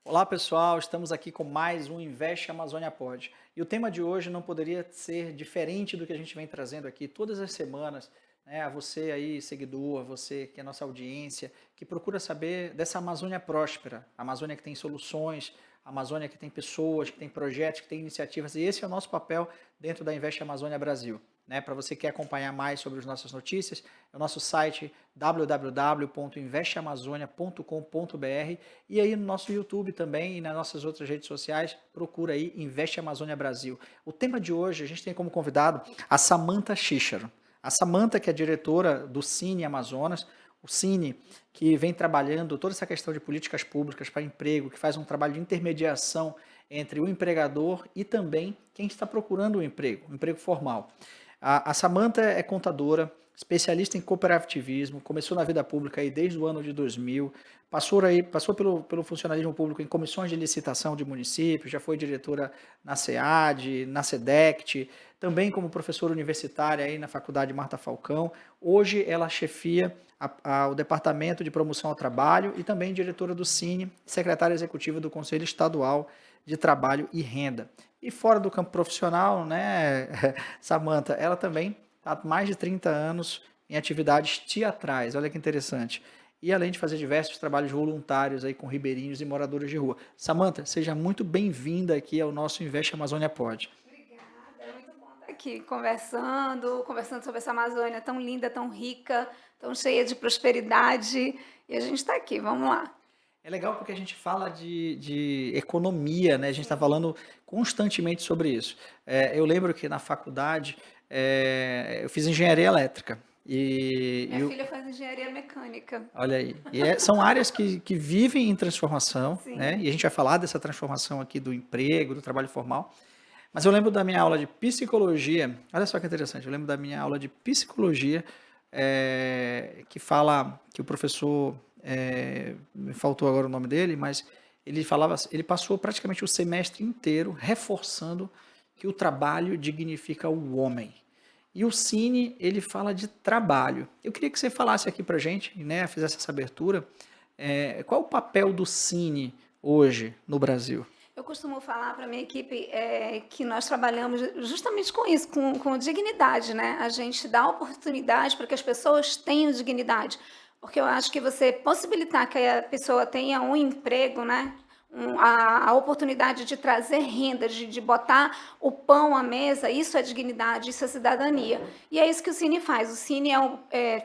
Olá pessoal, estamos aqui com mais um Investe Amazônia Pod. E o tema de hoje não poderia ser diferente do que a gente vem trazendo aqui todas as semanas, né? A você aí, seguidor, a você que é nossa audiência, que procura saber dessa Amazônia próspera, a Amazônia que tem soluções, a Amazônia que tem pessoas, que tem projetos, que tem iniciativas, e esse é o nosso papel dentro da Investe Amazônia Brasil. Né, para você que quer acompanhar mais sobre as nossas notícias, é o nosso site www.investeamazônia.com.br e aí no nosso YouTube também e nas nossas outras redes sociais, procura aí Investe Amazônia Brasil. O tema de hoje, a gente tem como convidado a Samantha Chicharo. A Samantha, que é diretora do Cine Amazonas, o Cine, que vem trabalhando toda essa questão de políticas públicas para emprego, que faz um trabalho de intermediação entre o empregador e também quem está procurando um emprego formal. A Samantha é contadora, especialista em cooperativismo, começou na vida pública aí desde o ano de 2000, passou pelo funcionalismo público em comissões de licitação de municípios, já foi diretora na SEAD, na SEDECT, também como professora universitária aí na Faculdade Marta Falcão. Hoje ela chefia o Departamento de Promoção ao Trabalho e também diretora do Cine, secretária executiva do Conselho Estadual de Trabalho e Renda. E fora do campo profissional, né, Samantha, ela também está há mais de 30 anos em atividades teatrais, olha que interessante. E além de fazer diversos trabalhos voluntários aí com ribeirinhos e moradores de rua. Samantha, seja muito bem-vinda aqui ao nosso Investe Amazônia Pod. Obrigada, é muito bom estar aqui conversando sobre essa Amazônia tão linda, tão rica, tão cheia de prosperidade. E a gente está aqui, vamos lá. É legal porque a gente fala de economia, né? A gente está Sim. falando constantemente sobre isso. Eu lembro que na faculdade eu fiz engenharia elétrica. Minha filha faz engenharia mecânica. Olha aí. São áreas que vivem em transformação, né? Sim. E a gente vai falar dessa transformação aqui do emprego, do trabalho formal. Mas eu lembro da minha aula de psicologia, olha só que interessante, eu lembro da minha aula de psicologia, que fala que o professor, me faltou agora o nome dele, mas ele passou praticamente o semestre inteiro reforçando que o trabalho dignifica o homem. E o Cine, ele fala de trabalho. Eu queria que você falasse aqui para gente, né, fizesse essa abertura, qual é o papel do Cine hoje no Brasil? Eu costumo falar para a minha equipe que nós trabalhamos justamente com isso, com dignidade, né? A gente dá oportunidade para que as pessoas tenham dignidade, porque eu acho que você possibilitar que a pessoa tenha um emprego, né? A oportunidade de trazer renda, de botar o pão à mesa, isso é dignidade, isso é cidadania. E é isso que o Cine faz. O Cine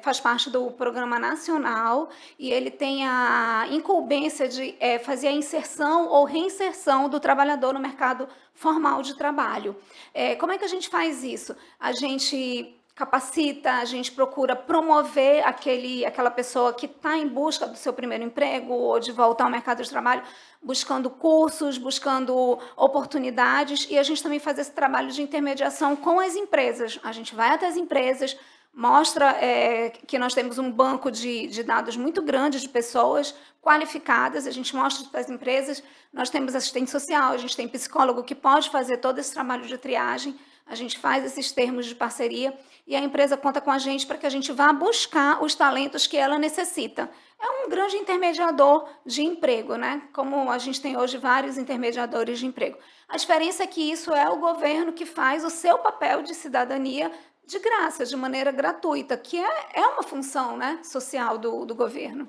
faz parte do Programa Nacional e ele tem a incumbência de fazer a inserção ou reinserção do trabalhador no mercado formal de trabalho. Como é que a gente faz isso? A gente capacita, a gente procura promover aquela pessoa que está em busca do seu primeiro emprego ou de voltar ao mercado de trabalho, buscando cursos, buscando oportunidades, e a gente também faz esse trabalho de intermediação com as empresas. A gente vai até as empresas, mostra que nós temos um banco de dados muito grande de pessoas qualificadas, a gente mostra para as empresas, nós temos assistente social, a gente tem psicólogo que pode fazer todo esse trabalho de triagem, a gente faz esses termos de parceria e a empresa conta com a gente para que a gente vá buscar os talentos que ela necessita. É um grande intermediador de emprego, né? Como a gente tem hoje vários intermediadores de emprego. A diferença é que isso é o governo que faz o seu papel de cidadania de graça, de maneira gratuita, que é uma função, né, social do governo.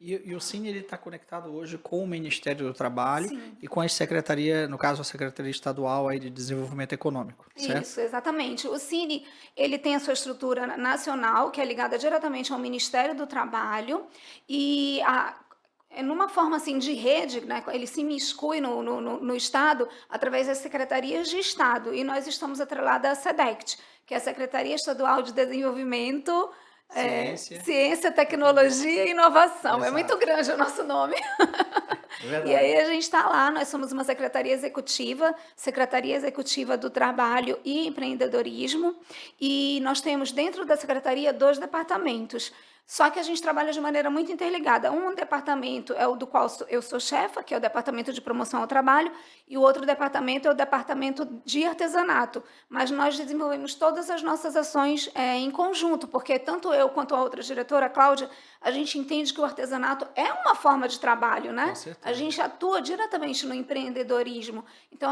E o Cine ele está conectado hoje com o Ministério do Trabalho Sim. e com a Secretaria, no caso a Secretaria Estadual aí de Desenvolvimento Econômico, certo? Isso, exatamente. O Cine, ele tem a sua estrutura nacional, que é ligada diretamente ao Ministério do Trabalho, e numa forma assim de rede, né, ele se imiscui no Estado através das secretarias de Estado, e nós estamos atrelados à SEDECT, que é a Secretaria Estadual de Desenvolvimento, Ciência, Ciência, tecnologia. Tecnologia e Inovação. É muito Exato. grande o nosso nome. É E aí verdade. a gente está lá, nós somos uma Secretaria Executiva do Trabalho e Empreendedorismo, e nós temos dentro da secretaria 2 departamentos. Só que a gente trabalha de maneira muito interligada. Um departamento é o do qual eu sou chefa, que é o Departamento de Promoção ao Trabalho, e o outro departamento é o Departamento de Artesanato. Mas nós desenvolvemos todas as nossas ações em conjunto, porque tanto eu quanto a outra diretora, a Cláudia, a gente entende que o artesanato é uma forma de trabalho, Com né? A certeza. gente atua diretamente no empreendedorismo. Então,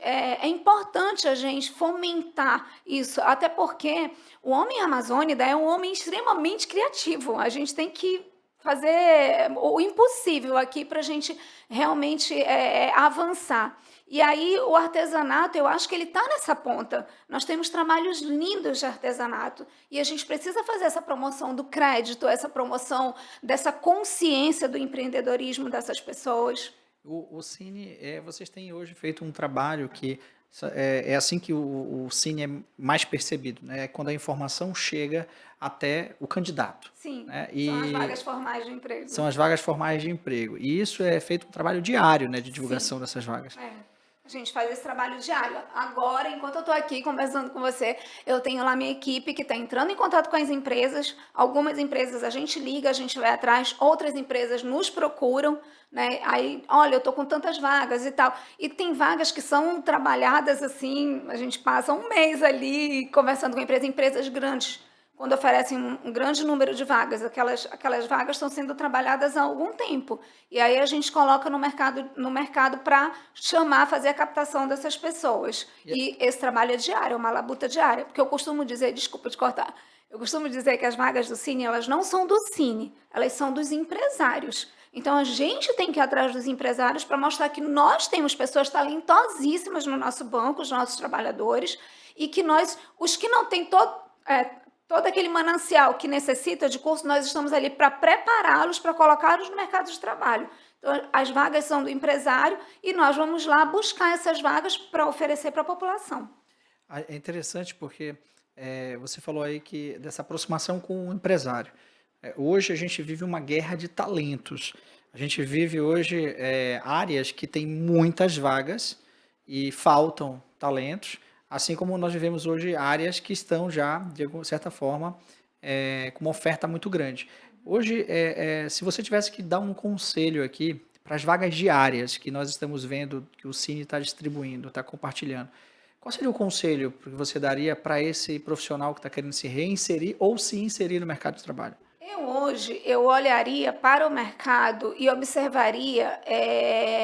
é importante a gente fomentar isso, até porque o homem amazônida é um homem extremamente criativo. A gente tem que fazer o impossível aqui para a gente realmente avançar. E aí o artesanato, eu acho que ele está nessa ponta. Nós temos trabalhos lindos de artesanato e a gente precisa fazer essa promoção do crédito, essa promoção dessa consciência do empreendedorismo dessas pessoas. O Cine, vocês têm hoje feito um trabalho que é assim que o Cine é mais percebido, né? É quando a informação chega até o candidato, Sim, né? são as E vagas formais de emprego. são as vagas formais de emprego. E isso é feito um trabalho diário, né, de Sim. divulgação dessas vagas. É. A gente faz esse trabalho diário. Agora, enquanto eu estou aqui conversando com você, eu tenho lá minha equipe que está entrando em contato com as empresas. Algumas empresas a gente liga, a gente vai atrás, outras empresas nos procuram, né? Aí, olha, eu estou com tantas vagas e tal. E tem vagas que são trabalhadas assim, a gente passa um mês ali conversando com empresas grandes quando oferecem um grande número de vagas, aquelas vagas estão sendo trabalhadas há algum tempo. E aí a gente coloca no mercado para chamar, fazer a captação dessas pessoas. E esse trabalho é diário, é uma labuta diária. Porque eu costumo dizer, desculpa te cortar, eu costumo dizer que as vagas do Cine, elas não são do Cine, elas são dos empresários. Então a gente tem que ir atrás dos empresários para mostrar que nós temos pessoas talentosíssimas no nosso banco, os nossos trabalhadores, e que nós, os que não têm todo aquele manancial que necessita de curso, nós estamos ali para prepará-los, para colocá-los no mercado de trabalho. Então, as vagas são do empresário e nós vamos lá buscar essas vagas para oferecer para a população. É interessante porque você falou aí que dessa aproximação com o empresário. Hoje a gente vive uma guerra de talentos. A gente vive hoje áreas que têm muitas vagas e faltam talentos, assim como nós vivemos hoje áreas que estão já, de certa forma, com uma oferta muito grande. Hoje, se você tivesse que dar um conselho aqui para as vagas diárias que nós estamos vendo que o Cine está distribuindo, está compartilhando, qual seria o conselho que você daria para esse profissional que está querendo se reinserir ou se inserir no mercado de trabalho? Eu olharia para o mercado e observaria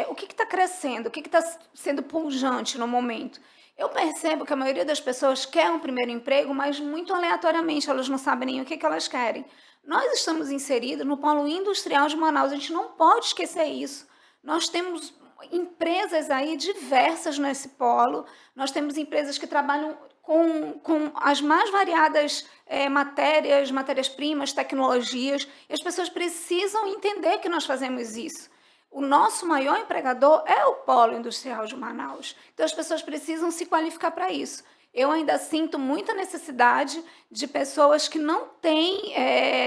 o que está crescendo, o que está sendo pujante no momento. Eu percebo que a maioria das pessoas quer um primeiro emprego, mas muito aleatoriamente, elas não sabem nem o que elas querem. Nós estamos inseridos no polo industrial de Manaus, a gente não pode esquecer isso. Nós temos empresas aí diversas nesse polo, nós temos empresas que trabalham com as mais variadas matérias-primas, tecnologias, e as pessoas precisam entender que nós fazemos isso. O nosso maior empregador é o polo industrial de Manaus. Então, as pessoas precisam se qualificar para isso. Eu ainda sinto muita necessidade de pessoas que não têm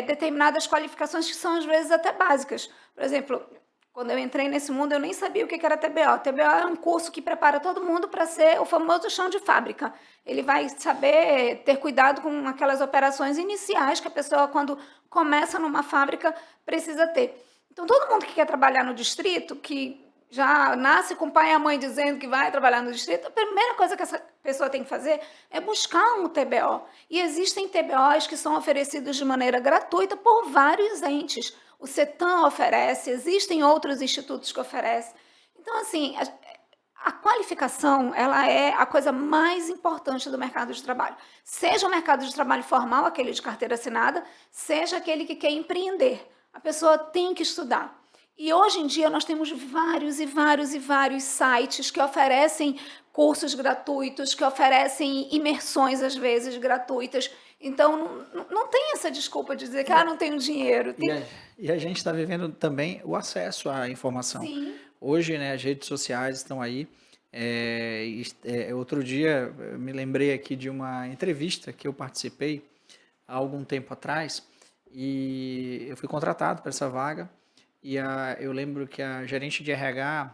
determinadas qualificações que são, às vezes, até básicas. Por exemplo, quando eu entrei nesse mundo, eu nem sabia o que era TBO. TBO é um curso que prepara todo mundo para ser o famoso chão de fábrica. Ele vai saber ter cuidado com aquelas operações iniciais que a pessoa, quando começa numa fábrica, precisa ter. Então, todo mundo que quer trabalhar no distrito, que já nasce com o pai e a mãe dizendo que vai trabalhar no distrito, a primeira coisa que essa pessoa tem que fazer é buscar um TBO. E existem TBOs que são oferecidos de maneira gratuita por vários entes. O CETAM oferece, existem outros institutos que oferecem. Então, assim, a qualificação, ela é a coisa mais importante do mercado de trabalho. Seja o mercado de trabalho formal, aquele de carteira assinada, seja aquele que quer empreender. A pessoa tem que estudar. E hoje em dia nós temos vários sites que oferecem cursos gratuitos, que oferecem imersões, às vezes, gratuitas. Então, não tem essa desculpa de dizer que não tenho dinheiro. E a gente está vivendo também o acesso à informação. Sim. Hoje, né, as redes sociais estão aí. Outro dia, eu me lembrei aqui de uma entrevista que eu participei há algum tempo atrás e eu fui contratado para essa vaga e eu lembro que a gerente de RH,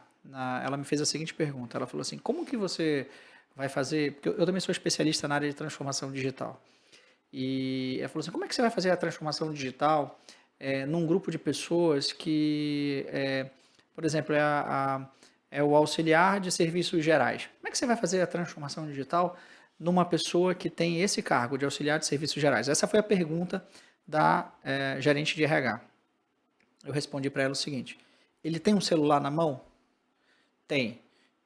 ela me fez a seguinte pergunta, ela falou assim, como que você vai fazer, porque eu também sou especialista na área de transformação digital, E ela falou assim, como é que você vai fazer a transformação digital num grupo de pessoas que, por exemplo, é o auxiliar de serviços gerais. Como é que você vai fazer a transformação digital numa pessoa que tem esse cargo de auxiliar de serviços gerais? Essa foi a pergunta da gerente de RH. Eu respondi para ela o seguinte, ele tem um celular na mão? Tem.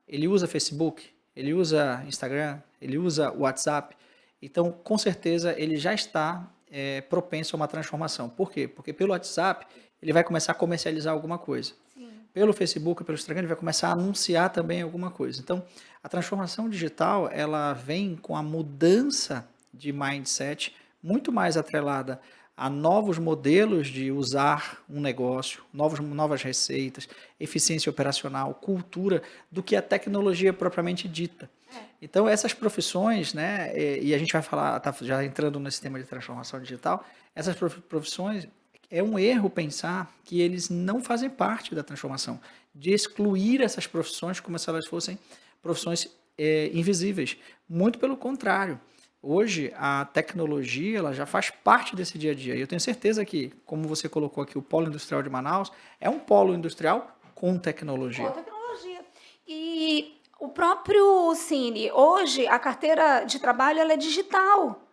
Ele usa Facebook? Ele usa Instagram? Ele usa WhatsApp? Então, com certeza, ele já está propenso a uma transformação. Por quê? Porque pelo WhatsApp, ele vai começar a comercializar alguma coisa. Sim. Pelo Facebook, pelo Instagram, ele vai começar a anunciar também alguma coisa. Então, a transformação digital, ela vem com a mudança de mindset muito mais atrelada a novos modelos de usar um negócio, novas receitas, eficiência operacional, cultura, do que a tecnologia propriamente dita. Então, essas profissões, né, e a gente vai falar, tá já entrando nesse tema de transformação digital, essas profissões, é um erro pensar que eles não fazem parte da transformação, de excluir essas profissões como se elas fossem profissões invisíveis. Muito pelo contrário. Hoje, a tecnologia ela já faz parte desse dia a dia. E eu tenho certeza que, como você colocou aqui, o Polo Industrial de Manaus é um polo industrial com tecnologia. Com tecnologia. E o próprio Cine, hoje, a carteira de trabalho ela é digital.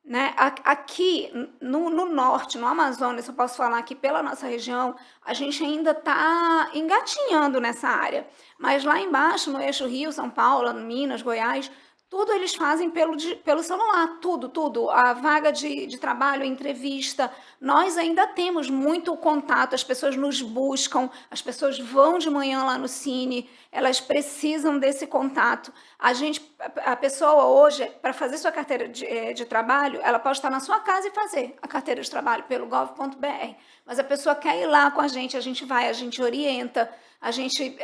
Né? Aqui no norte, no Amazonas, eu posso falar que pela nossa região, a gente ainda está engatinhando nessa área. Mas lá embaixo, no eixo Rio, São Paulo, Minas, Goiás, tudo eles fazem pelo celular, tudo. A vaga de trabalho, a entrevista, nós ainda temos muito contato, as pessoas nos buscam, as pessoas vão de manhã lá no Cine, elas precisam desse contato. A pessoa hoje, para fazer sua carteira de trabalho, ela pode estar na sua casa e fazer a carteira de trabalho pelo gov.br, mas a pessoa quer ir lá com a gente vai, a gente orienta, a gente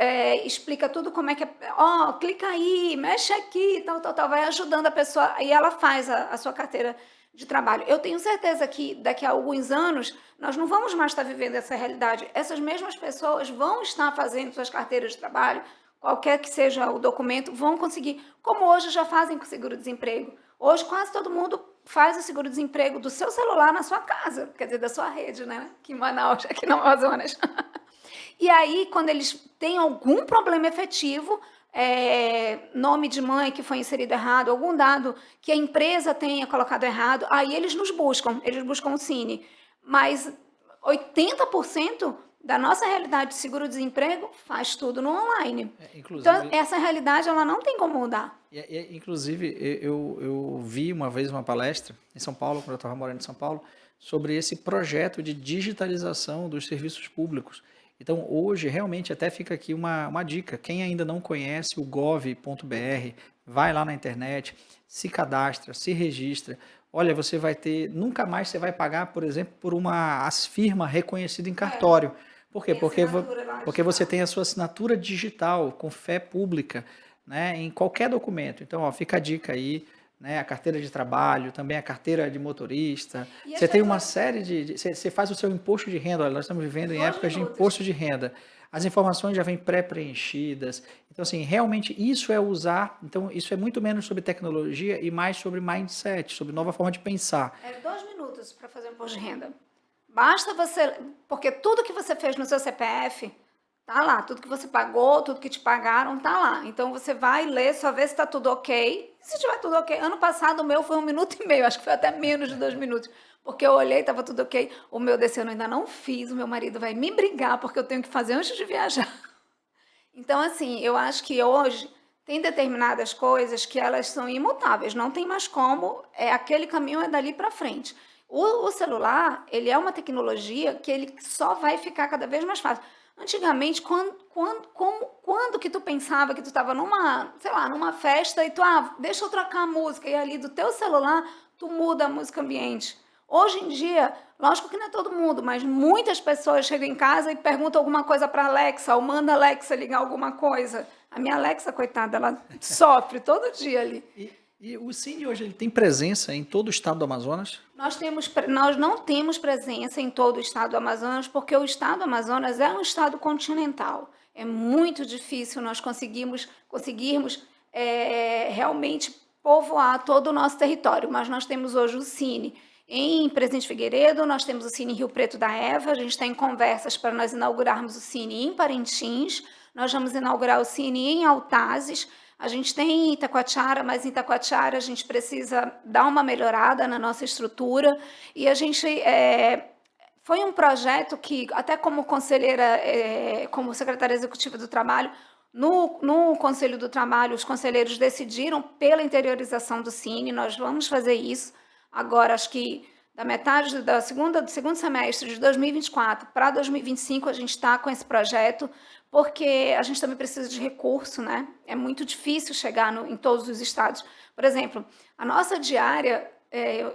explica tudo como é que clica aí, mexe aqui, tal, vai ajudando a pessoa e ela faz a sua carteira de trabalho. Eu tenho certeza que daqui a alguns anos nós não vamos mais estar vivendo essa realidade. Essas mesmas pessoas vão estar fazendo suas carteiras de trabalho, qualquer que seja o documento, vão conseguir, como hoje já fazem com o seguro-desemprego. Hoje quase todo mundo faz o seguro-desemprego do seu celular na sua casa, quer dizer, da sua rede, né? Aqui em Manaus, aqui no Amazonas. E aí, quando eles têm algum problema efetivo, nome de mãe que foi inserido errado, algum dado que a empresa tenha colocado errado, aí eles buscam o Cine. Mas 80% da nossa realidade de seguro-desemprego faz tudo no online. Então, essa realidade ela não tem como mudar. Inclusive, eu vi uma vez uma palestra em São Paulo, quando eu estava morando em São Paulo, sobre esse projeto de digitalização dos serviços públicos. Então, hoje, realmente, até fica aqui uma dica. Quem ainda não conhece o gov.br, vai lá na internet, se cadastra, se registra. Olha, você vai ter... Nunca mais você vai pagar, por exemplo, por uma firma reconhecida em cartório. Por quê? Porque você tem a sua assinatura digital, com fé pública, né, em qualquer documento. Então, fica a dica aí. Né, a carteira de trabalho, também a carteira de motorista. Você tem uma série você faz o seu imposto de renda. Olha, nós estamos vivendo em épocas de imposto de renda. As informações já vêm pré-preenchidas. Então, assim, realmente isso é usar. Então, isso é muito menos sobre tecnologia e mais sobre mindset, sobre nova forma de pensar. 2 minutos para fazer um imposto de renda. Basta você... Porque tudo que você fez no seu CPF... Tá lá, tudo que você pagou, tudo que te pagaram, tá lá. Então você vai ler, só ver se tá tudo ok. E se tiver tudo ok, ano passado o meu foi 1 minuto e meio, acho que foi até menos de 2 minutos. Porque eu olhei, tava tudo ok. O meu desse ano eu ainda não fiz, o meu marido vai me brigar porque eu tenho que fazer antes de viajar. Então, assim, eu acho que hoje tem determinadas coisas que elas são imutáveis, não tem mais como, aquele caminho é dali para frente. O celular, ele é uma tecnologia que ele só vai ficar cada vez mais fácil. Antigamente, quando que tu pensava que tu estava numa festa e tu, deixa eu trocar a música, e ali do teu celular, tu muda a música ambiente. Hoje em dia, lógico que não é todo mundo, mas muitas pessoas chegam em casa e perguntam alguma coisa para a Alexa, ou manda a Alexa ligar alguma coisa. A minha Alexa, coitada, ela sofre todo dia ali. E o Cine hoje ele tem presença em todo o estado do Amazonas? Nós não temos presença em todo o estado do Amazonas, porque o estado do Amazonas é um estado continental. É muito difícil nós conseguirmos realmente povoar todo o nosso território, mas nós temos hoje o Cine em Presidente Figueiredo, nós temos o Cine em Rio Preto da Eva, a gente está em conversas para nós inaugurarmos o Cine em Parintins, nós vamos inaugurar o Cine em Altazes, a gente tem em Itacoatiara, mas em Itacoatiara a gente precisa dar uma melhorada na nossa estrutura, e a gente foi um projeto que, até como conselheira, como secretária executiva do Trabalho, no Conselho do Trabalho, os conselheiros decidiram pela interiorização do Cine, nós vamos fazer isso. Agora, acho que da metade do segundo semestre de 2024 para 2025, a gente está com esse projeto, porque a gente também precisa de recurso, né? É muito difícil chegar em todos os estados. Por exemplo, a nossa diária,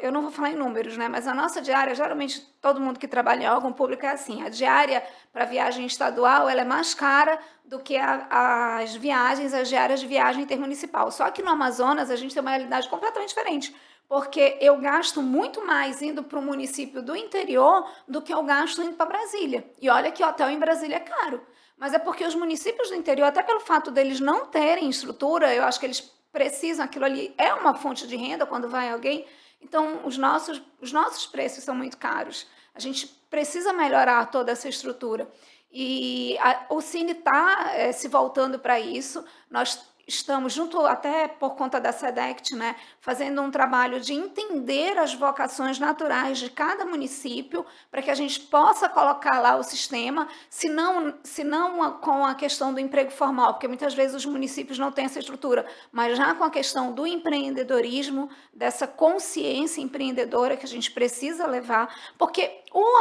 eu não vou falar em números, né? Mas a nossa diária, geralmente, todo mundo que trabalha em órgão público é assim, a diária para viagem estadual, ela é mais cara do que as diárias de viagem intermunicipal. Só que no Amazonas, a gente tem uma realidade completamente diferente, porque eu gasto muito mais indo para um município do interior do que eu gasto indo para Brasília. E olha que hotel em Brasília é caro. Mas é porque os municípios do interior, até pelo fato deles não terem estrutura, eu acho que eles precisam, aquilo ali é uma fonte de renda quando vai alguém, então os nossos preços são muito caros. A gente precisa melhorar toda essa estrutura. E o Cine está se voltando para isso. Nós estamos, junto até por conta da SEDECT, né, fazendo um trabalho de entender as vocações naturais de cada município, para que a gente possa colocar lá o sistema, se não com a questão do emprego formal, porque muitas vezes os municípios não têm essa estrutura, mas já com a questão do empreendedorismo, dessa consciência empreendedora que a gente precisa levar, porque o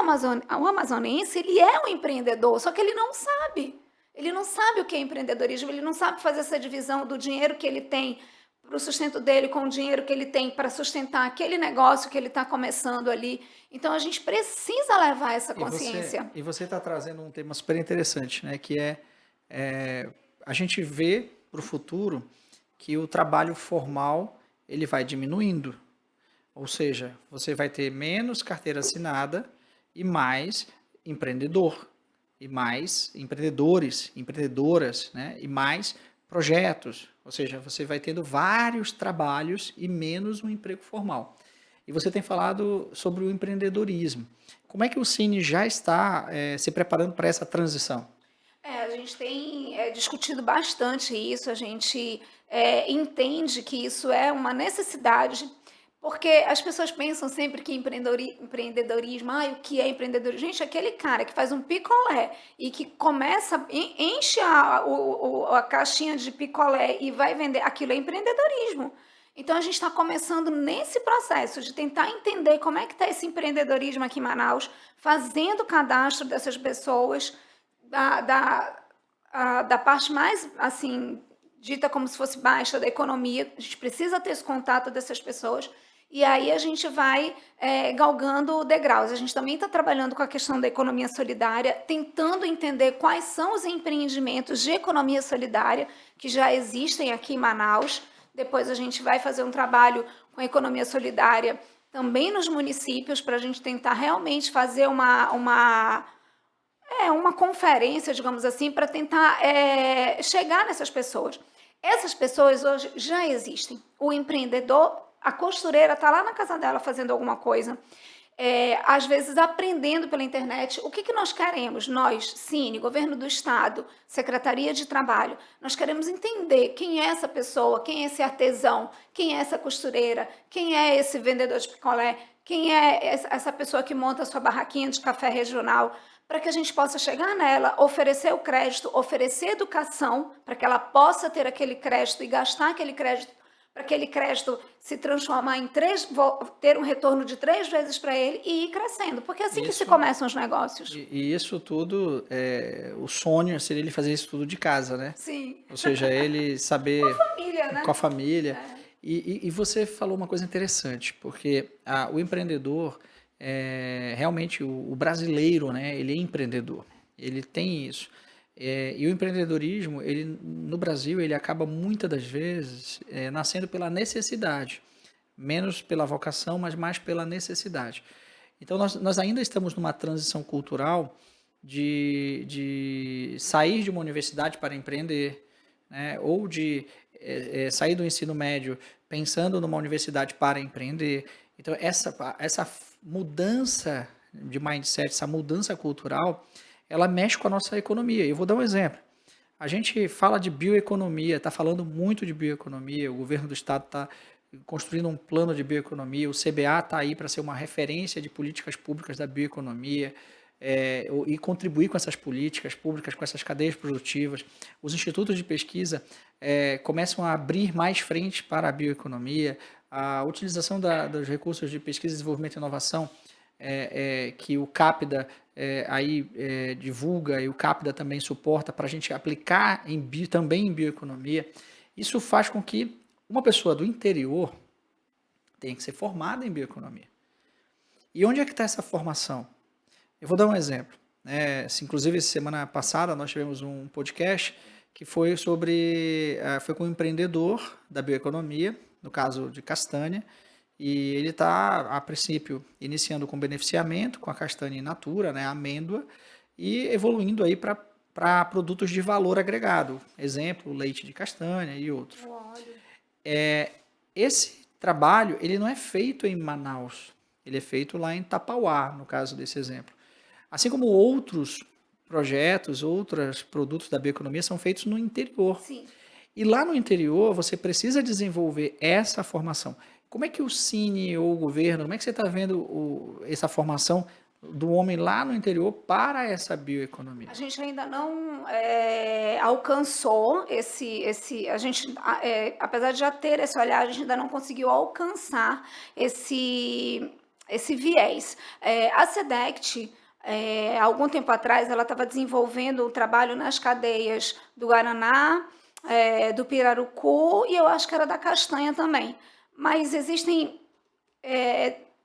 amazonense, ele é um empreendedor, só que ele não sabe. Ele não sabe o que é empreendedorismo, ele não sabe fazer essa divisão do dinheiro que ele tem para o sustento dele com o dinheiro que ele tem para sustentar aquele negócio que ele está começando ali. Então, a gente precisa levar essa consciência. E você está trazendo um tema super interessante, né? Que a gente vê para o futuro que o trabalho formal ele vai diminuindo. Ou seja, você vai ter menos carteira assinada e mais empreendedor. E mais empreendedores, empreendedoras, né? E mais projetos. Ou seja, você vai tendo vários trabalhos e menos um emprego formal. E você tem falado sobre o empreendedorismo. Como é que o Cine já está se preparando para essa transição? A gente tem discutido bastante isso, a gente entende que isso é uma necessidade, porque as pessoas pensam sempre que empreendedorismo, o que é empreendedorismo? Gente, aquele cara que faz um picolé e que começa, enche a caixinha de picolé e vai vender, aquilo é empreendedorismo. Então, a gente está começando nesse processo de tentar entender como é que está esse empreendedorismo aqui em Manaus, fazendo o cadastro dessas pessoas, da parte mais, assim, dita como se fosse baixa da economia. A gente precisa ter esse contato dessas pessoas. E aí a gente vai galgando degraus. A gente também está trabalhando com a questão da economia solidária, tentando entender quais são os empreendimentos de economia solidária que já existem aqui em Manaus. Depois a gente vai fazer um trabalho com a economia solidária também nos municípios, para a gente tentar realmente fazer uma conferência, digamos assim, para tentar chegar nessas pessoas. Essas pessoas hoje já existem. O empreendedor, a costureira está lá na casa dela fazendo alguma coisa, às vezes aprendendo pela internet. O que nós queremos? Nós, Cine, Governo do Estado, Secretaria de Trabalho, nós queremos entender quem é essa pessoa, quem é esse artesão, quem é essa costureira, quem é esse vendedor de picolé, quem é essa pessoa que monta a sua barraquinha de café regional, para que a gente possa chegar nela, oferecer o crédito, oferecer educação, para que ela possa ter aquele crédito e gastar aquele crédito, para aquele crédito se transformar ter um retorno de 3 vezes para ele e ir crescendo, porque é assim que se começam os negócios. E isso tudo, o sonho seria ele fazer isso tudo de casa, né? Sim. Ou seja, ele saber... Com a família, né? Com a família. E você falou uma coisa interessante, porque o empreendedor, realmente o brasileiro, né, ele é empreendedor, ele tem isso. E o empreendedorismo, ele, no Brasil, ele acaba muitas das vezes nascendo pela necessidade, menos pela vocação, mas mais pela necessidade. Então, nós ainda estamos numa transição cultural de sair de uma universidade para empreender, né, ou de sair do ensino médio pensando numa universidade para empreender. Então, essa mudança de mindset, essa mudança cultural, ela mexe com a nossa economia. Eu vou dar um exemplo. A gente fala de bioeconomia, está falando muito de bioeconomia, o governo do estado está construindo um plano de bioeconomia, o CBA está aí para ser uma referência de políticas públicas da bioeconomia, e contribuir com essas políticas públicas, com essas cadeias produtivas. Os institutos de pesquisa começam a abrir mais frentes para a bioeconomia, a utilização dos recursos de pesquisa, desenvolvimento e inovação, que o CAPDA divulga e o CAPDA também suporta para a gente aplicar também em bioeconomia. Isso faz com que uma pessoa do interior tenha que ser formada em bioeconomia. E onde é que está essa formação? Eu vou dar um exemplo. Inclusive, semana passada nós tivemos um podcast que foi com um empreendedor da bioeconomia, no caso de castanha, e ele está, a princípio, iniciando com beneficiamento, com a castanha in natura, a amêndoa, e evoluindo aí para produtos de valor agregado. Exemplo, leite de castanha e outros. Esse trabalho ele não é feito em Manaus, ele é feito lá em Tapauá, no caso desse exemplo. Assim como outros projetos, outros produtos da bioeconomia são feitos no interior. Sim. E lá no interior você precisa desenvolver essa formação. Como é que o Cine ou o governo, como é que você está vendo essa formação do homem lá no interior para essa bioeconomia? A gente ainda não alcançou apesar de já ter esse olhar, a gente ainda não conseguiu alcançar esse viés. A SEDECT, algum tempo atrás, ela estava desenvolvendo um trabalho nas cadeias do Guaraná, do pirarucu e eu acho que era da castanha também. Mas existem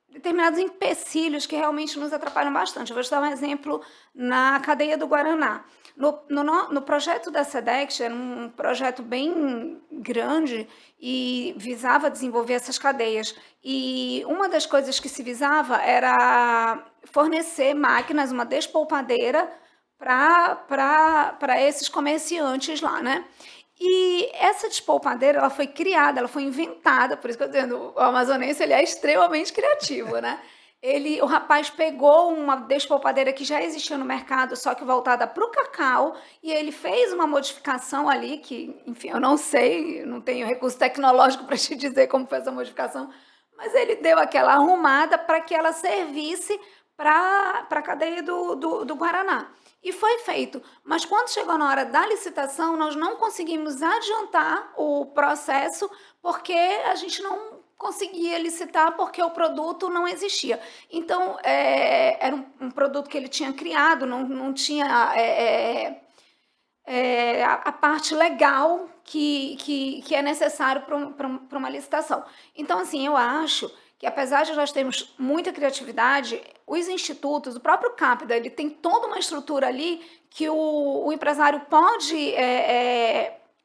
determinados empecilhos que realmente nos atrapalham bastante. Eu vou te dar um exemplo na cadeia do Guaraná. No projeto da SEDECT, era um projeto bem grande e visava desenvolver essas cadeias. E uma das coisas que se visava era fornecer máquinas, uma despolpadeira, para esses comerciantes lá, né? E essa despolpadeira, ela foi criada, ela foi inventada, por isso que eu estou dizendo, o amazonense ele é extremamente criativo, né? O rapaz pegou uma despolpadeira que já existia no mercado, só que voltada para o cacau, e ele fez uma modificação ali, que, enfim, eu não sei, não tenho recurso tecnológico para te dizer como foi essa modificação, mas ele deu aquela arrumada para que ela servisse para a cadeia do Guaraná. E foi feito. Mas quando chegou na hora da licitação, nós não conseguimos adiantar o processo porque a gente não conseguia licitar porque o produto não existia. Então, era um produto que ele tinha criado, não tinha a parte legal que é necessário para uma licitação. Então, assim, eu acho que apesar de nós termos muita criatividade, os institutos, o próprio CAPDA, ele tem toda uma estrutura ali que o empresário pode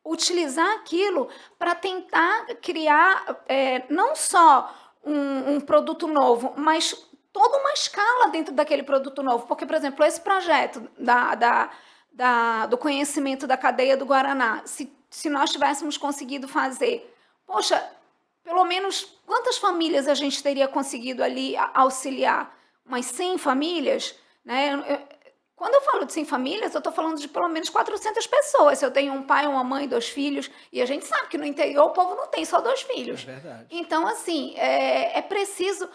utilizar aquilo para tentar criar não só um produto novo, mas toda uma escala dentro daquele produto novo. Porque, por exemplo, esse projeto do conhecimento da cadeia do Guaraná, se nós tivéssemos conseguido fazer, poxa, pelo menos quantas famílias a gente teria conseguido ali auxiliar? Umas 100 famílias? Né? Quando eu falo de 100 famílias, eu estou falando de pelo menos 400 pessoas. Se eu tenho um pai, uma mãe, 2 filhos, e a gente sabe que no interior o povo não tem só 2 filhos. É verdade. Então, assim, é preciso...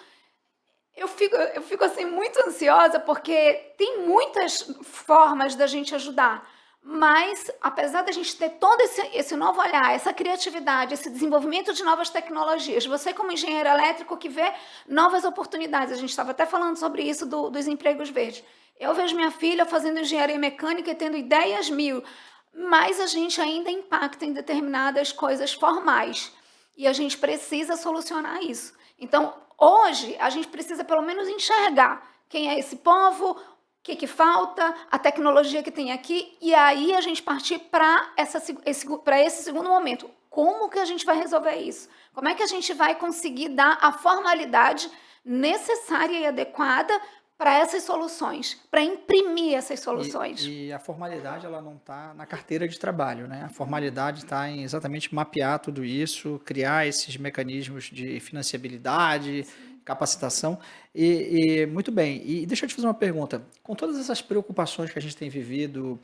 Eu fico assim, muito ansiosa, porque tem muitas formas da gente ajudar. Mas, apesar da gente ter todo esse novo olhar, essa criatividade, esse desenvolvimento de novas tecnologias, você como engenheiro elétrico que vê novas oportunidades, a gente estava até falando sobre isso dos empregos verdes. Eu vejo minha filha fazendo engenharia mecânica e tendo ideias mil, mas a gente ainda impacta em determinadas coisas formais e a gente precisa solucionar isso. Então, hoje, a gente precisa pelo menos enxergar quem é esse povo, o que falta, a tecnologia que tem aqui, e aí a gente partir para esse segundo momento. Como que a gente vai resolver isso? Como é que a gente vai conseguir dar a formalidade necessária e adequada para essas soluções, para imprimir essas soluções. E a formalidade ela não está na carteira de trabalho, né? A formalidade está em exatamente mapear tudo isso, criar esses mecanismos de financiabilidade, Sim. capacitação. E muito bem. E deixa eu te fazer uma pergunta. Com todas essas preocupações que a gente tem vivido,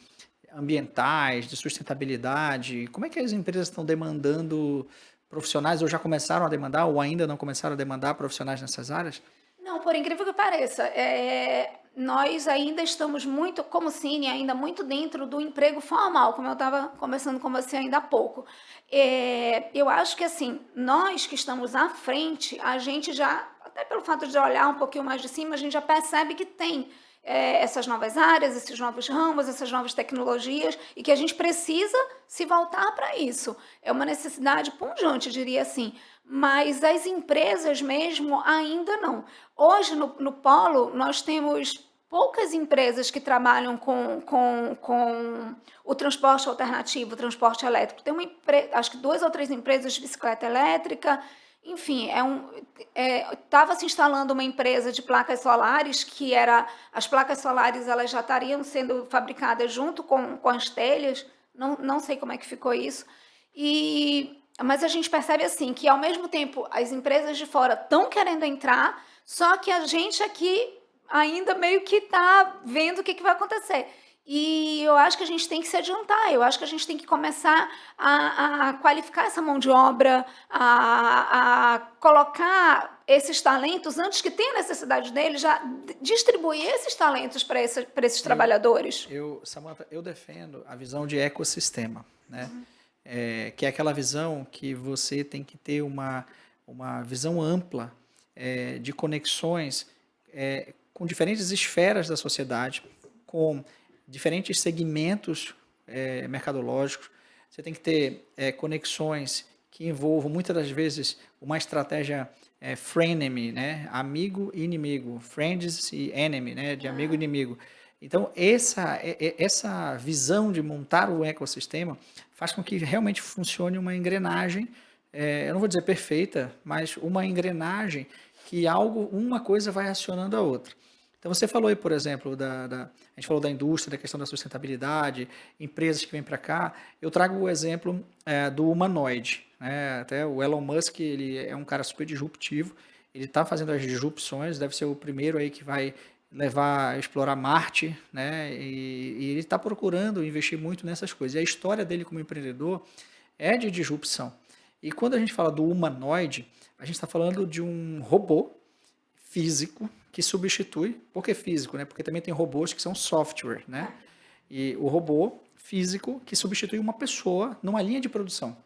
ambientais, de sustentabilidade, como é que as empresas estão demandando profissionais, ou já começaram a demandar, ou ainda não começaram a demandar profissionais nessas áreas? Não, por incrível que pareça, nós ainda estamos muito, como Cine, ainda muito dentro do emprego formal, como eu estava conversando com você ainda há pouco. Eu acho que, assim, nós que estamos à frente, a gente já, até pelo fato de olhar um pouquinho mais de cima, a gente já percebe que tem essas novas áreas, esses novos ramos, essas novas tecnologias, e que a gente precisa se voltar para isso. É uma necessidade pungente, diria assim. Mas as empresas mesmo ainda não. Hoje, no Polo, nós temos poucas empresas que trabalham com o transporte alternativo, o transporte elétrico. Tem acho que 2 ou 3 empresas de bicicleta elétrica. Enfim, estava se instalando uma empresa de placas solares, que era, as placas solares elas já estariam sendo fabricadas junto com as telhas. Não sei como é que ficou isso. Mas a gente percebe assim que, ao mesmo tempo, as empresas de fora estão querendo entrar, só que a gente aqui ainda meio que está vendo o que vai acontecer. E eu acho que a gente tem que se adiantar, eu acho que a gente tem que começar a qualificar essa mão de obra, a colocar esses talentos, antes que tenha necessidade deles, já distribuir esses talentos para esses Eu, trabalhadores. Samantha, eu defendo a visão de ecossistema, né? Que é aquela visão que você tem que ter uma visão ampla de conexões com diferentes esferas da sociedade, com diferentes segmentos mercadológicos. Você tem que ter conexões que envolvam muitas das vezes uma estratégia frenemy, né? Amigo e inimigo, friends e enemy, né? De amigo e inimigo. Então, essa visão de montar o ecossistema faz com que realmente funcione uma engrenagem, eu não vou dizer perfeita, mas uma engrenagem que uma coisa vai acionando a outra. Então, você falou aí, por exemplo, a gente falou da indústria, da questão da sustentabilidade, empresas que vêm para cá. Eu trago o exemplo do humanoide, né? Até o Elon Musk, ele é um cara super disruptivo, ele está fazendo as disrupções, deve ser o primeiro aí que vai levar a explorar Marte, né? E ele está procurando investir muito nessas coisas. E a história dele como empreendedor é de disrupção. E quando a gente fala do humanoide, a gente está falando de um robô físico que substitui, por que físico, né? Porque também tem robôs que são software, né? E o robô físico que substitui uma pessoa numa linha de produção.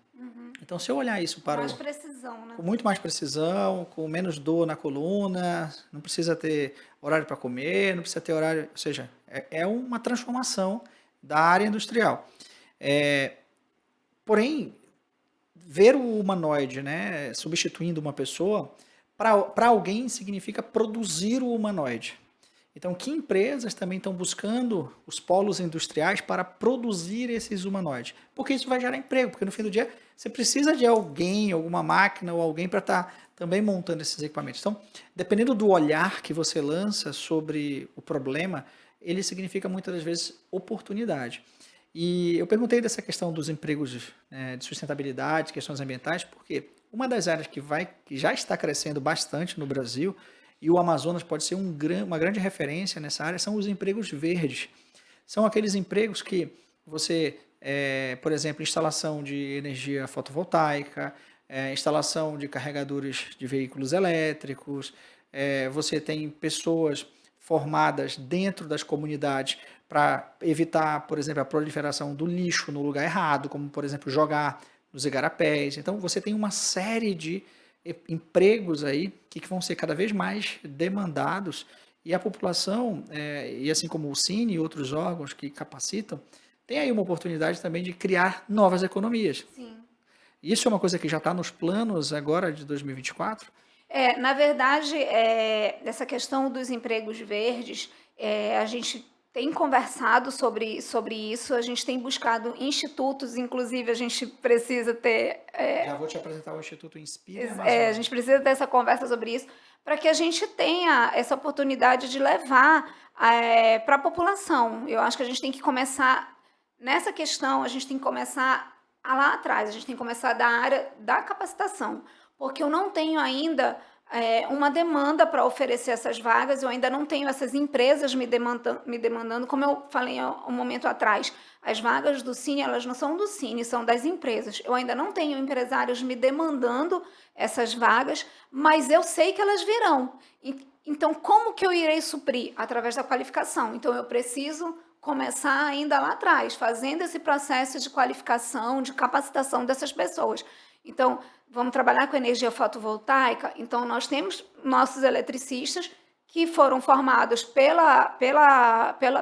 Então, se eu olhar isso Com mais precisão, né? com muito mais precisão, com menos dor na coluna, não precisa ter horário para comer, não precisa ter horário, ou seja, é uma transformação da área industrial. Porém, ver o humanoide, né, substituindo uma pessoa, para alguém significa produzir o humanoide. Então, que empresas também estão buscando os polos industriais para produzir esses humanoides? Porque isso vai gerar emprego, porque no fim do dia você precisa de alguém, alguma máquina ou alguém para estar também montando esses equipamentos. Então, dependendo do olhar que você lança sobre o problema, ele significa muitas das vezes oportunidade. E eu perguntei dessa questão dos empregos de sustentabilidade, questões ambientais, porque uma das áreas que já está crescendo bastante no Brasil, e o Amazonas pode ser uma grande referência nessa área, são os empregos verdes. São aqueles empregos que você, por exemplo, instalação de energia fotovoltaica, instalação de carregadores de veículos elétricos, você tem pessoas formadas dentro das comunidades para evitar, por exemplo, a proliferação do lixo no lugar errado, como, por exemplo, jogar nos igarapés. Então, você tem uma série de empregos aí que vão ser cada vez mais demandados e a população, e assim como o Cine e outros órgãos que capacitam, tem aí uma oportunidade também de criar novas economias. Sim. Isso é uma coisa que já está nos planos agora de 2024? Na verdade, essa questão dos empregos verdes, a gente tem conversado sobre isso, a gente tem buscado institutos, inclusive a gente precisa ter. Já vou te apresentar o Instituto Inspire A Amazônia. gente precisa ter essa conversa sobre isso, para que a gente tenha essa oportunidade de levar para a população. Eu acho que a gente tem que começar nessa questão, a gente tem que começar lá atrás, a gente tem que começar da área da capacitação, porque eu não tenho ainda uma demanda para oferecer essas vagas, eu ainda não tenho essas empresas me demandando, como eu falei há um momento atrás, as vagas do Cine, elas não são do Cine, são das empresas. Eu ainda não tenho empresários me demandando essas vagas, mas eu sei que elas virão. Então, como que eu irei suprir? Através da qualificação. Então, eu preciso começar ainda lá atrás, fazendo esse processo de qualificação, de capacitação dessas pessoas. Então, vamos trabalhar com energia fotovoltaica? Então, nós temos nossos eletricistas que foram formados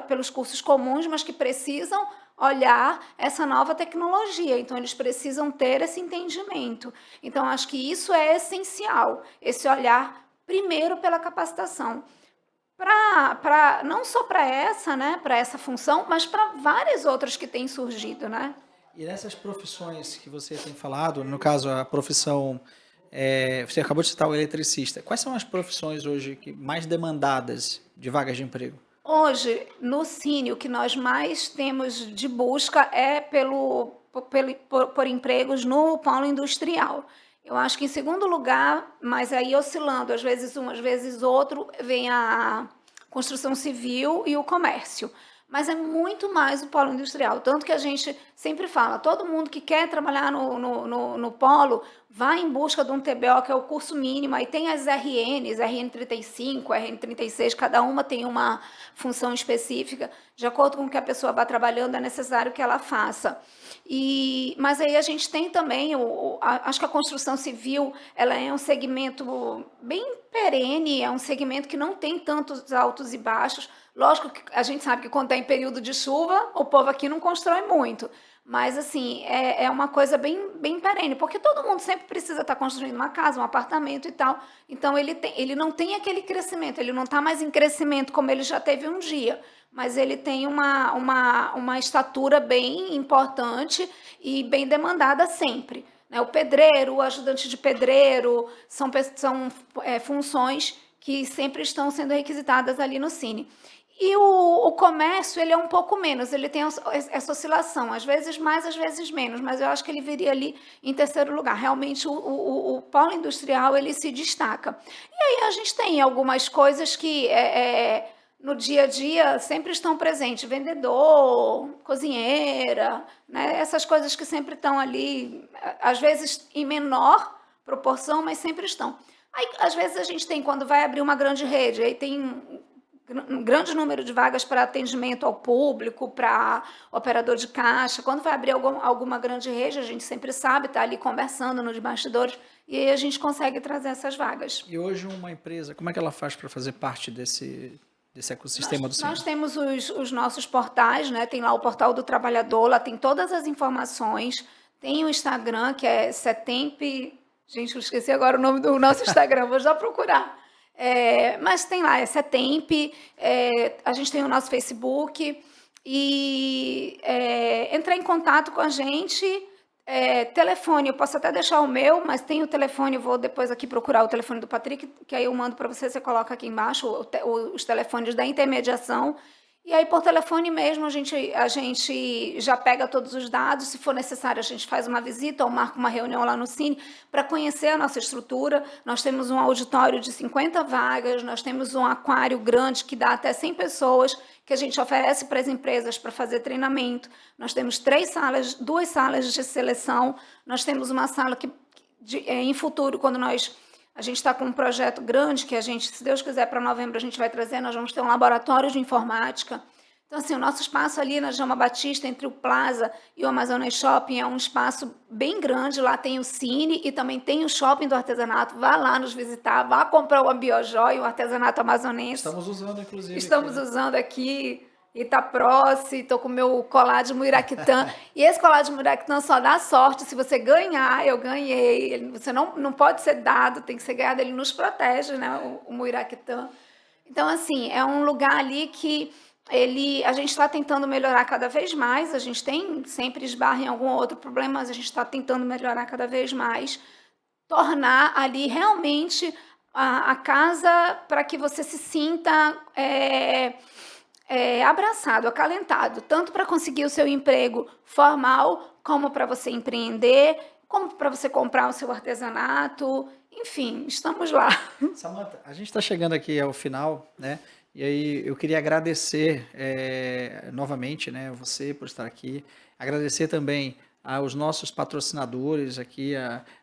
pelos cursos comuns, mas que precisam olhar essa nova tecnologia. Então, eles precisam ter esse entendimento. Então, acho que isso é essencial, esse olhar primeiro pela capacitação. Não só para essa, né, para essa função, mas para várias outras que têm surgido, né? E nessas profissões que você tem falado, no caso a profissão, você acabou de citar o eletricista, quais são as profissões hoje mais demandadas de vagas de emprego? Hoje, no Cine, o que nós mais temos de busca é por empregos no polo industrial. Eu acho que em segundo lugar, mas aí oscilando, às vezes um, às vezes outro, vem a construção civil e o comércio. Mas é muito mais o polo industrial. Tanto que a gente sempre fala, todo mundo que quer trabalhar no polo, vai em busca de um TBO, que é o curso mínimo, aí tem as RNs, RN35, RN36, cada uma tem uma função específica, de acordo com o que a pessoa vai trabalhando, é necessário que ela faça. Mas aí a gente tem também, acho que a construção civil, ela é um segmento bem perene, é um segmento que não tem tantos altos e baixos. Lógico que a gente sabe que quando está em período de chuva, o povo aqui não constrói muito. Mas, assim, é uma coisa bem perene, porque todo mundo sempre precisa estar construindo uma casa, um apartamento e tal. Então, ele não tem aquele crescimento, ele não está mais em crescimento como ele já teve um dia, mas ele tem uma estatura bem importante e bem demandada sempre. Né? O pedreiro, o ajudante de pedreiro, são funções que sempre estão sendo requisitadas ali no Cine. E o comércio, ele é um pouco menos, ele tem essa oscilação, às vezes mais, às vezes menos, mas eu acho que ele viria ali em terceiro lugar. Realmente, o polo industrial, ele se destaca. E aí a gente tem algumas coisas que no dia a dia sempre estão presentes, vendedor, cozinheira, né? Essas coisas que sempre estão ali, às vezes em menor proporção, mas sempre estão. Aí, às vezes a gente tem, quando vai abrir uma grande rede, aí tem um grande número de vagas para atendimento ao público, para operador de caixa. Quando vai abrir alguma grande rede, a gente sempre sabe, está ali conversando nos bastidores, e aí a gente consegue trazer essas vagas. E hoje uma empresa, como é que ela faz para fazer parte desse ecossistema do Cine? Nós temos os nossos portais, né? Tem lá o portal do trabalhador, lá tem todas as informações, tem o Instagram, que é Setemp. Gente, eu esqueci agora o nome do nosso Instagram, vou já procurar. Mas tem lá, é Setemp, a gente tem o nosso Facebook, e entrar em contato com a gente, telefone, eu posso até deixar o meu, mas tem o telefone, eu vou depois aqui procurar o telefone do Patrick, que aí eu mando para você, você coloca aqui embaixo os telefones da intermediação. E aí, por telefone mesmo, a gente já pega todos os dados. Se for necessário, a gente faz uma visita ou marca uma reunião lá no Cine para conhecer a nossa estrutura. Nós temos um auditório de 50 vagas, nós temos um aquário grande que dá até 100 pessoas, que a gente oferece para as empresas para fazer treinamento. Nós temos 2 salas de seleção. Nós temos uma sala que, em futuro, quando a gente está com um projeto grande que a gente, se Deus quiser, para novembro a gente vai trazer, nós vamos ter um laboratório de informática. Então, assim, o nosso espaço ali na Jama Batista, entre o Plaza e o Amazonas Shopping, é um espaço bem grande. Lá tem o Cine e também tem o Shopping do Artesanato. Vá lá nos visitar, vá comprar o Ambiojóia, o artesanato amazonense. Estamos usando, inclusive. Estamos usando aqui Itaproce, estou com o meu colar de Muiraquitã. E esse colar de Muiraquitã só dá sorte se você ganhar. Eu ganhei. Você não pode ser dado, tem que ser ganhado. Ele nos protege, né, o Muiraquitã. Então, assim, é um lugar ali que a gente está tentando melhorar cada vez mais. A gente sempre esbarra em algum outro problema, mas a gente está tentando melhorar cada vez mais. Tornar ali realmente a casa para que você se sinta abraçado, acalentado, tanto para conseguir o seu emprego formal, como para você empreender, como para você comprar o seu artesanato, enfim, estamos lá. Samantha, a gente está chegando aqui ao final, né? E aí eu queria agradecer novamente, né, você por estar aqui, agradecer também aos nossos patrocinadores aqui,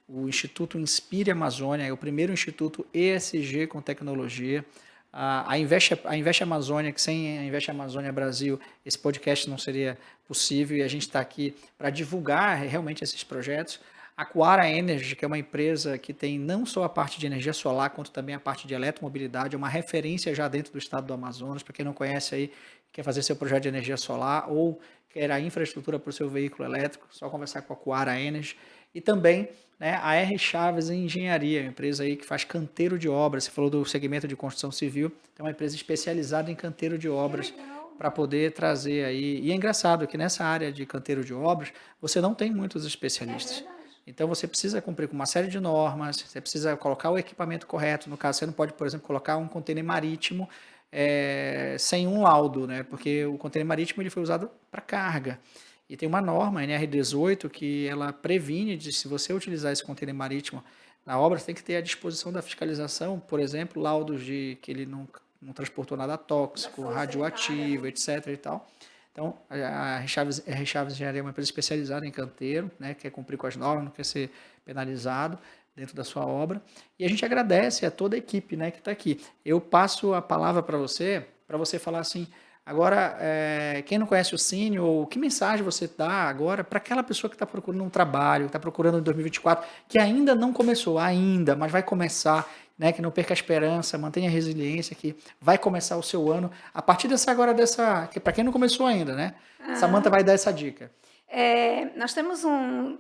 o Instituto Inspire Amazônia, é o primeiro instituto ESG com tecnologia, a Investe Amazônia, que sem a Investe Amazônia Brasil, esse podcast não seria possível, e a gente está aqui para divulgar realmente esses projetos. A Quara Energy, que é uma empresa que tem não só a parte de energia solar, quanto também a parte de eletromobilidade, é uma referência já dentro do estado do Amazonas. Para quem não conhece aí, quer fazer seu projeto de energia solar ou quer a infraestrutura para o seu veículo elétrico, só conversar com a Quara Energy. E também, né, a R Chaves Engenharia, uma empresa aí que faz canteiro de obras. Você falou do segmento de construção civil, é uma empresa especializada em canteiro de obras para poder trazer aí. E é engraçado que nessa área de canteiro de obras, você não tem muitos especialistas. Então você precisa cumprir com uma série de normas, você precisa colocar o equipamento correto. No caso, você não pode, por exemplo, colocar um container marítimo sem um laudo, né? Porque o container marítimo ele foi usado para carga. E tem uma norma, a NR18, que ela previne de se você utilizar esse container marítimo na obra, você tem que ter à disposição da fiscalização, por exemplo, laudos de que ele não transportou nada tóxico, radioativo, etc. e tal. Então, a R Chaves Engenharia é uma empresa especializada em canteiro, né, quer cumprir com as normas, não quer ser penalizado dentro da sua obra. E a gente agradece a toda a equipe, né, que está aqui. Eu passo a palavra para você falar assim, agora, quem não conhece o Cine, ou que mensagem você dá agora para aquela pessoa que está procurando um trabalho, que está procurando em 2024, que ainda não começou, mas vai começar, né, que não perca a esperança, mantenha a resiliência, que vai começar o seu ano a partir que para quem não começou ainda, né? Samantha vai dar essa dica. Nós temos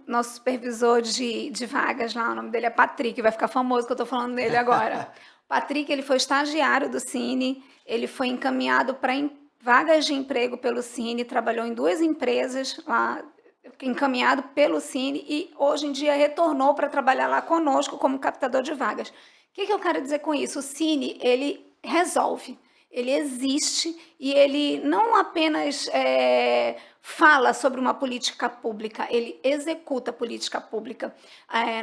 nosso supervisor de vagas lá, o nome dele é Patrick, vai ficar famoso que eu estou falando dele agora. Patrick, ele foi estagiário do Cine, ele foi encaminhado para vagas de emprego pelo Cine, trabalhou em 2 empresas lá, encaminhado pelo Cine, e hoje em dia retornou para trabalhar lá conosco como captador de vagas. O que eu quero dizer com isso? O Cine, ele resolve, ele existe e ele não apenas fala sobre uma política pública, ele executa a política pública.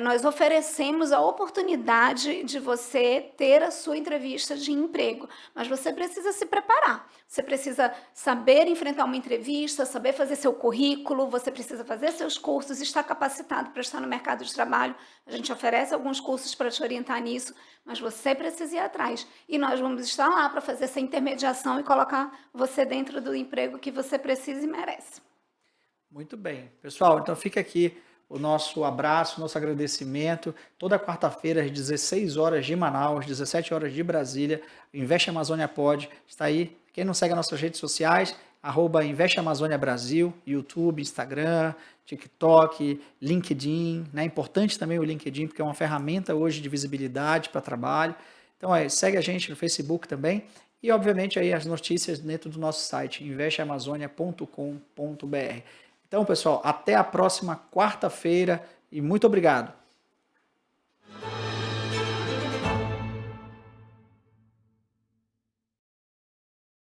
Nós oferecemos a oportunidade de você ter a sua entrevista de emprego, mas você precisa se preparar. Você precisa saber enfrentar uma entrevista, saber fazer seu currículo, você precisa fazer seus cursos, estar capacitado para estar no mercado de trabalho. A gente oferece alguns cursos para te orientar nisso, mas você precisa ir atrás. E nós vamos estar lá para fazer essa intermediação e colocar você dentro do emprego que você precisa e merece. Muito bem. Pessoal, então fica aqui o nosso abraço, nosso agradecimento. Toda quarta-feira, às 16 horas de Manaus, 17 horas de Brasília, o Investe Amazônia Pod está aí. Quem não segue as nossas redes sociais, @Investe Amazônia Brasil, YouTube, Instagram, TikTok, LinkedIn. É importante também o LinkedIn, porque é uma ferramenta hoje de visibilidade para trabalho. Então, segue a gente no Facebook também. E, obviamente, aí as notícias dentro do nosso site, investeamazônia.com.br. Então, pessoal, até a próxima quarta-feira e muito obrigado.